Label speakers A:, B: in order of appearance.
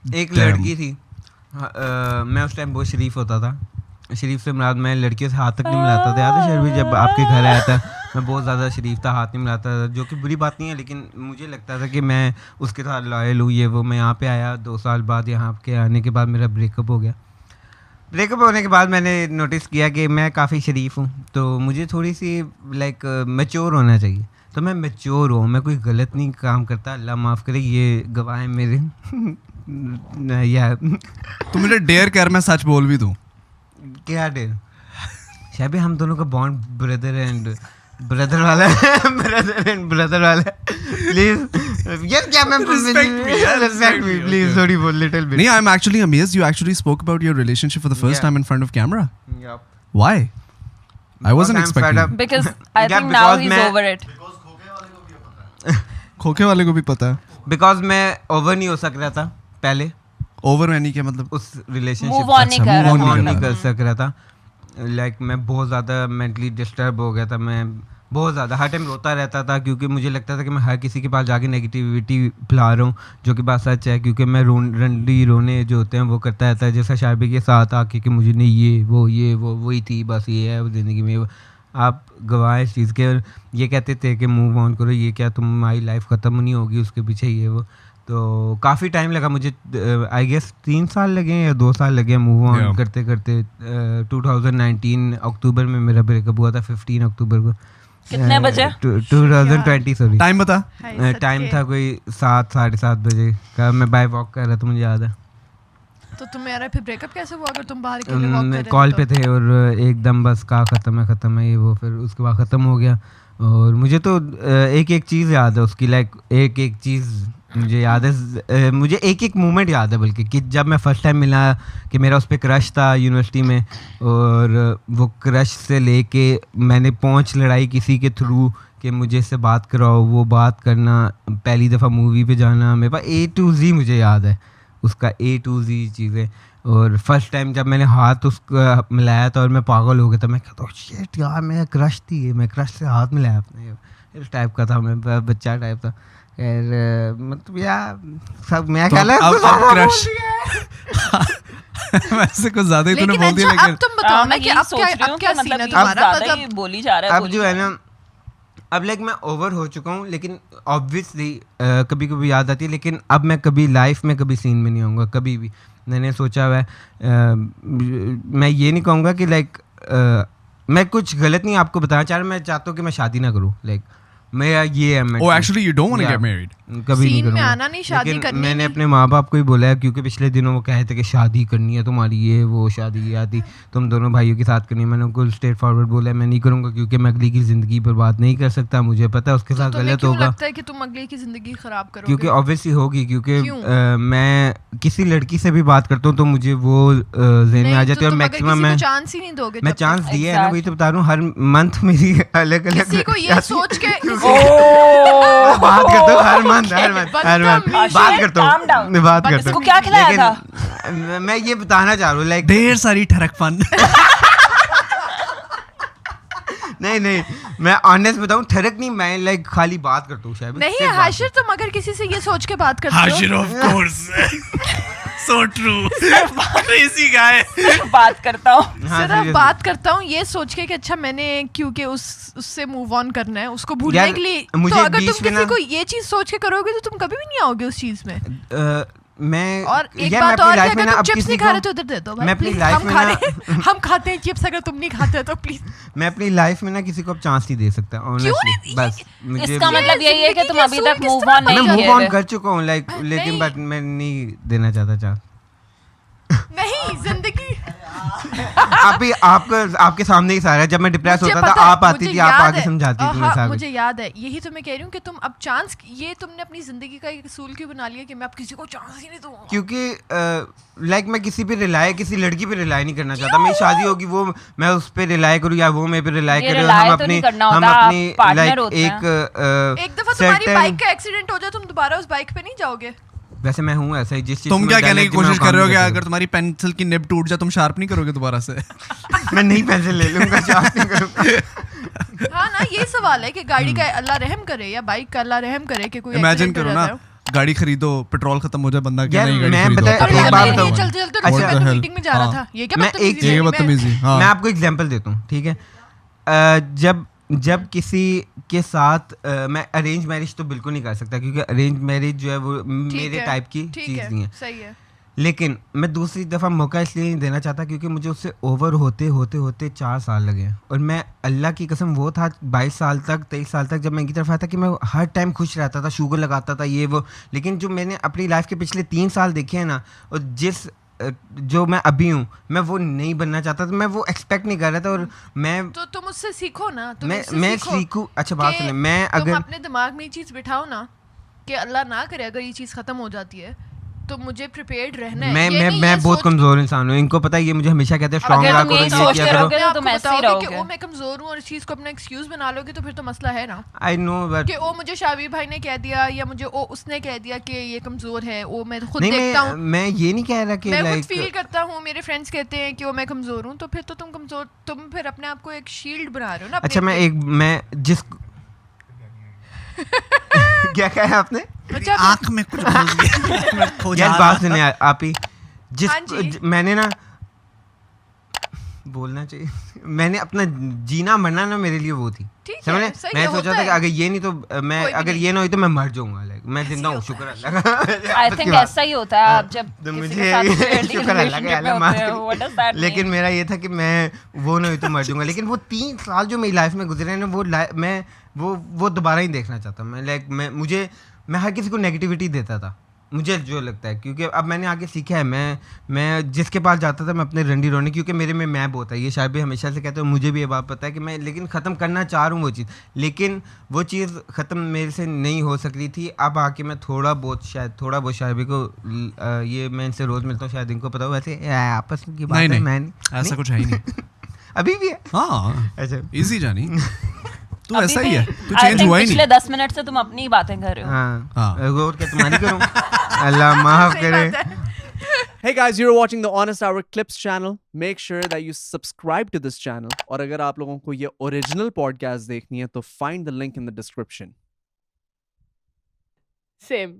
A: एक लड़की थी, मैं उस टाइम बहुत शरीफ होता था। शरीफ से मुराद मैं लड़कियों से हाथ तक नहीं मिलाता था। याद है शर्मी जब आपके घर आया था, मैं बहुत ज़्यादा शरीफ था, हाथ नहीं मिलाता था, जो कि बुरी बात नहीं है, लेकिन मुझे लगता था कि मैं उसके साथ लॉयल हूँ, ये वो। मैं यहाँ पे आया 2 साल बाद, यहाँ के आने के बाद मेरा ब्रेकअप हो गया। ब्रेकअप होने के बाद मैंने नोटिस किया कि मैं काफ़ी शरीफ हूँ, तो मुझे थोड़ी सी लाइक मैच्योर होना चाहिए। तो मैं मैच्योर हूँ, मैं कोई गलत नहीं काम करता, अल्लाह माफ़ करे, ये गवाह है मेरे। यार
B: तो मुझे डेयर कर, मैं सच बोल भी दूँ
A: क्या डेर शायद हम दोनों का बॉन्ड ब्रदर एंड ब्रदर वाला है। ब्रदर एंड ब्रदर वाला है। प्लीज यार क्या मैं रिस्पेक्ट मी प्लीज, थोड़ी बहुत लिटिल बिट।
B: नहीं, I am actually amazed you actually spoke about your relationship for the first time in front of camera.
A: Yep.
B: Why? I wasn't
A: I'm fed
B: expecting.
A: up.
C: Because I
A: Yeah,
C: think now
A: because
C: he's
A: मैं-
C: over it.
B: खोखे वाले को भी पता है.
A: Because मैं over नहीं हो सक रहा था पहले
B: Over यानी क्या मतलब?
A: उस रिलेशनशिप
C: Move on नहीं कर रहा
B: move on
A: नहीं
B: नहीं
A: कर
B: कर
A: सक रहा था। लाइक मैं बहुत ज़्यादा मेंटली डिस्टर्ब हो गया था। मैं बहुत ज़्यादा हर टाइम रोता रहता था, क्योंकि मुझे लगता था कि मैं हर किसी के पास जाके नेगेटिविटी फैला रहा हूँ, जो कि बात सच है। क्योंकि मैं रंडी रोने जो होते हैं वो करता रहता है, जैसा शायबी के साथ आके कि मुझे नहीं ये वो वही थी, बस ये है ज़िंदगी में। आप गवाह इस चीज़ के। ये कहते थे कि मूव ऑन करो, ये क्या तुम्हारी लाइफ ख़त्म नहीं होगी, उसके पीछे ये वो। तो काफ़ी टाइम लगा मुझे, आई गेस 3 साल लगे या 2 साल लगे मूव ऑन करते करते। 2019 अक्टूबर में मेरा ब्रेकअप हुआ था, 15 अक्टूबर को।
C: कितने बजे?
A: 2020 सॉरी।
B: टाइम बता.
A: टाइम था कोई 7 साढ़े 7 बजे का। मैं बाय वॉक कर रहा था, मुझे याद है।
D: तो तुम्हारा फिर ब्रेकअप कैसे हुआ अगर तुम बाहर अकेले वॉक कर रहे थे?
A: कॉल पे थे और एकदम बस कहा ख़त्म है ये वो। फिर उसके बाद ख़त्म हो गया। और मुझे तो एक एक चीज़ याद है उसकी, लाइक एक एक चीज़ मुझे याद है। मुझे एक एक मोमेंट याद है, बल्कि कि जब मैं फ़र्स्ट टाइम मिला, कि मेरा उस पर क्रश था यूनिवर्सिटी में, और वो क्रश से लेके मैंने पहुंच लड़ाई किसी के थ्रू कि मुझे इससे बात कराओ, वो बात करना, पहली दफ़ा मूवी पे जाना, मेरे पास A to Z मुझे याद है उसका, A to Z चीज़ें। और फर्स्ट टाइम जब मैंने हाथ उसका मिलाया था और मैं पागल हो गया था। मैं कहता हूँ शिट यार, मेरा क्रश थी, मैं क्रश से हाथ मिलाया अपने, इस टाइप का था मैं, बच्चा टाइप था। खैर मतलब यार सब मैं
B: तो
A: कहला
B: अब क्रश वैसे कुछ ज़्यादा ही तूने बोल दिया.
D: अच्छा, अब
B: लेकिन
D: तुम बताओ ना कि अब क्या सीन है तुम्हारा?
C: मतलब बोली जा रहा है,
A: अब जो है ना, अब लाइक मैं ओवर हो चुका हूँ, लेकिन ऑब्वियसली कभी कभी याद आती है। लेकिन अब मैं कभी लाइफ में कभी सीन में नहीं आऊँगा, कभी भी। मैंने सोचा हुआ है, मैं ये नहीं कहूँगा कि लाइक मैं कुछ गलत नहीं आपको बताना चाह रहा, मैं चाहता हूँ कि मैं शादी ना करूँ। लाइक मेरा ये है,
B: oh actually you don't want to get married.
A: कभी नहीं
D: सीन में
A: करूँगा।
D: आना नहीं, शादी
A: लेकिन
D: करनी
A: मैंने
D: नहीं।
A: अपने माँ बाप को ही बोला है, क्योंकि पिछले दिनों वो कहे थे कि शादी करनी है तुम्हारी, ये वो शादी ये आती, तुम दोनों भाइयों के साथ करनी है। मैंने उनको स्ट्रेट फॉरवर्ड बोला है मैं नहीं करूँगा, क्योंकि मैं अगली की ज़िंदगी बर्बाद नहीं कर सकता। मुझे पता है उसके साथ
D: तुम्हें
A: गलत
D: क्यों
A: होगा,
D: लगता है कि तुम अगले की जिंदगी खराब करोगे?
A: क्योंकि ऑब्वियसली होगी। क्योंकि
D: क्यों?
A: मैं किसी लड़की से भी बात करता हूँ तो मुझे वो ज़हन में आ जाती है, और मैक्सिमम मैं
D: चांस ही नहीं दोगे।
A: मैं चांस दिया है ना, वही तो बता रहा हूँ। हर मंथ मेरी अलग अलग
D: किसी को ये सोच के
A: बात करता हूँ, हर मंथ बात करता हूँ, मैं बात करता
C: इसको
A: हूँ।
C: क्या खिलाया था?
A: लेकिन मैं ये बताना चाह रहा हूँ लाइक
B: ढेर सारी ठरकपन.
A: नहीं मैं ऑनेस्ट बताऊँ, ठरक नहीं, मैं लाइक खाली बात करता हूँ शायद।
D: नहीं है हाशिर, तुम अगर किसी से ये सोच के बात करते हो,
B: Hashir of course. So true. Crazy guy.
C: बात करता हूँ,
D: सिर्फ बात करता हूँ ये सोच के कि अच्छा मैंने क्योंकि उससे मूव ऑन करना है, उसको भूलने के लिए।
A: मुझे
D: तो अगर तुम
A: बीच में
D: किसी
A: ना-
D: को ये चीज सोच के करोगे तो तुम कभी भी नहीं आओगे उस चीज में।
A: मैं
D: और एक
A: यार,
D: बात
A: मैं
D: और
A: अपनी
D: है,
A: लाइफ में
D: अगर
A: ना
D: तुम
A: अब
D: चिप्स
A: किसी
D: नहीं
A: को
D: खा रहे तो उधर दे दो भाई,
A: मैं अपनी
D: प्लीज।
A: लाइफ
D: हम
A: में
D: खा
A: ना
D: रहे हैं, हम खाते हैं चिप्स, अगर तुम नहीं खाते तो प्लीज।
A: मैं अपनी लाइफ में ना किसी को अब चांस नहीं दे सकता ऑनेस्टली। बस मुझे
C: इसका मतलब यही है कि तुम अभी तक मूव ऑन
A: मैं
C: नहीं
A: मूव
C: किए
A: ऑन
C: हुए।
A: कर चुका हूँ लाइक, लेकिन बट मैं नहीं देना चाहता चांस।
D: नहीं जिंदगी
A: अभी आपके सामने ही सारा है। जब मैं डिप्रेस
D: मुझे
A: होता था
D: पता है,
A: आप आती
D: मुझे
A: थी, आप
D: याद
A: आके
D: है।
A: समझाती थी मेरे
D: हाँ,
A: साथ।
D: मुझे याद है, यही तो मैं कह रही हूँ कि तुम अब चांस, ये तुमने अपनी जिंदगी का एक असूल क्यों बना लिया कि मैं अब किसी को चांस ही नहीं दूंगा?
A: क्योंकि लाइक मैं किसी पे रिलाय, किसी लड़की पे रिलाय नहीं करना चाहता। मेरी शादी होगी, वो मैं उस पे रिलाय करूँ या वो मेरे पे रिलाय करे। हम अपनी लाइक
D: एक दफा तुम्हारी बाइक का एक्सीडेंट हो जाए, तुम दोबारा उस बाइक पे नहीं जाओगे?
A: वैसे मैं हूँ ऐसा ही, जिस चीज
B: तुम
A: में
B: क्या
A: डर
B: कहने की
A: लगती है, मैं
B: कोशिश
A: वो
B: कर रहे हो
A: काम
B: कि
A: नहीं
B: अगर तुम्हारी पेंसिल की निब टूट जाए तुम शार्प नहीं करोगे दोबारा से?
A: मैं नहीं पेंसिल ले लूंगा, शार्प नहीं करूंगा।
D: हाँ ना, ये सवाल है कि गाड़ी का अल्लाह रहम करे या बाइक का अल्लाह रहम करे कि कोई
B: इमेजिन
D: accident हो
B: करो ना,
D: जाता है।
B: गाड़ी खरीदो पेट्रोल खत्म हो जाए बंदा क्या
A: यार,
B: नहीं गाड़ी
A: मैं
B: खरीदो
A: पता है,
D: अरे
A: एक
D: यार,
A: बात
D: मैं
A: बताऊं।
D: चलते चलते
A: अच्छा,
D: मैं तो मीटिंग में जा रहा
B: हाँ।
D: था, ये क्या
A: मैं
D: बदतमीजी
B: ये
D: है?
B: बदतमीजी हाँ
A: मैं आपको एग्जांपल देता हूँ, ठीक है। जब किसी के साथ मैं अरेंज मैरिज तो बिल्कुल नहीं कर सकता, क्योंकि अरेंज मैरिज जो है वो
D: ठीक
A: मेरे
D: है,
A: टाइप की
D: ठीक
A: चीज़
D: है,
A: नहीं है।
D: सही है।
A: लेकिन मैं दूसरी दफ़ा मौका इसलिए नहीं देना चाहता क्योंकि मुझे उससे ओवर होते होते होते 4 साल लगे हैं। और मैं अल्लाह की कसम, वो था 22 साल तक 23 साल तक जब मैं इनकी तरफ आया था कि मैं हर टाइम खुश रहता था, शुगर लगाता था ये वो। लेकिन जो मैंने अपनी लाइफ के पिछले 3 साल देखे हैं ना, और जो मैं अभी हूँ, मैं वो नहीं बनना चाहता था, मैं वो एक्सपेक्ट नहीं कर रहा था। और मैं
D: तो तुम उससे सीखो ना, तुम
A: मैं
D: उससे
A: मैं
D: सीखो
A: सीखूं। अच्छा बात
D: कि
A: सुने, मैं
D: तुम
A: अगर
D: अपने दिमाग में ये चीज़ बिठाओ ना कि अल्लाह ना करे अगर ये चीज़ खत्म हो जाती है तो मुझे प्रिपेयर्ड रहना है। ये नहीं
A: मैं
D: ये
A: बहुत
D: सोच-
A: कमज़ोर इंसान हूँ, इनको पता है, ये मुझे हमेशा कहते हैं स्ट्रांग
C: अगर
A: रहा
C: तुम
A: करो,
C: यही
A: ये
C: सोचते
A: किया करो।
C: रहोगे तो
D: आपको
C: तुम ऐसे ही
D: बताओगे
C: रहोगे।
D: कि ओ मैं कमज़ोर हूँ और इस चीज़ को अपना एक्सक्यूज़ बना लोगे तो फिर तो मसला है ना,
A: आई नो, बट
D: कि ओ मुझे शाबी भाई ने कह दिया या मुझे ओ उसने कह दिया कि ये कमज़ोर है, ओ मैं खुद
A: नहीं,
D: देखता हूँ,
A: मैं ये नहीं कह रहा कि
D: मैं खुद
A: लाइक
D: फील करता हूँ, मेरे फ्रेंड्स कहते हैं कि वो मैं कमज़ोर हूँ, तो फिर तो तुम कमज़ोर, तुम फिर अपने आप को एक शील्ड बना रहे हो ना अपने
A: अच्छा, मैं जिस क्या कहा आपने?
D: अच्छा
B: आंख में कुछ घुस गया मैं खो जा
A: यार
B: रहा
A: बात सुने आप ही,
D: हाँ जी।
A: मैंने ना बोलना चाहिए मैंने अपना जीना मरना ना मेरे लिए वो थी,
D: ठीक है,
A: समझ रहे?
D: सही
A: मैं
D: है,
A: सोचा
D: होता
A: था कि
D: है।
A: अगर ये नहीं तो मैं
D: कोई भी
A: अगर
D: नहीं।
A: ये ना हुई तो मैं मर जाऊंगा, लाइक मैं जिंदा हूँ,
D: होता
A: शुक्र
D: है।
A: अल्लाह का।
C: आई
A: आपस
C: थिंक
A: की बात।
C: ऐसा ही होता है आप जब
A: तो
C: किसी
A: मुझे
C: के साथ weirdly
A: शुक्र अल्लाह का,
C: relationship में
A: अल्लाह
C: होते
A: माफ
C: हैं,
A: करे।
C: what does that mean?
A: लेकिन मेरा ये था कि मैं वो नहीं हुई तो मर जाऊंगा। लेकिन वो 3 साल जो मेरी लाइफ में गुजरे हैं ना, मैं वो दोबारा ही देखना चाहता हूँ। मैं लाइक मैं हर किसी को नेगेटिविटी देता था, मुझे जो लगता है, क्योंकि अब मैंने आगे सीखा है। मैं जिसके पास जाता था मैं अपने रंडी रोने, क्योंकि मेरे में मैं बहुत है, ये शायद भी हमेशा से कहते हैं, मुझे भी ये बात पता है कि मैं लेकिन ख़त्म करना चाह रहा हूँ वो चीज़, लेकिन वो चीज़ ख़त्म मेरे से नहीं हो सक रही थी। अब आके मैं थोड़ा बहुत शायद भी को ये मैं इनसे रोज़ मिलता हूँ, शायद इनको पता हो, वैसे आपस की बात है,
B: नहीं
A: मैं
B: ऐसा कुछ है ही नहीं
A: अभी भी है।
B: हाँ
A: अच्छा
B: इजी जानी तू
C: अभी
B: ऐसा ही
C: भी-
B: है तू
C: I
B: चेंज
C: think
B: हुआ ही
C: पिछले
B: नहीं
C: 10 मिनट से तुम अपनी ही बातें कर रहे हो।
A: हाँ, और क्या तुम्हारी करूँ? अल्लाह माफ़
D: सही
A: करे।
D: बात है।
E: Hey guys, you're watching the Honest Hour Clips channel. Make sure that you subscribe to this channel. और अगर आप लोगों को ये original podcast देखनी है तो find the link in the description.
F: Same.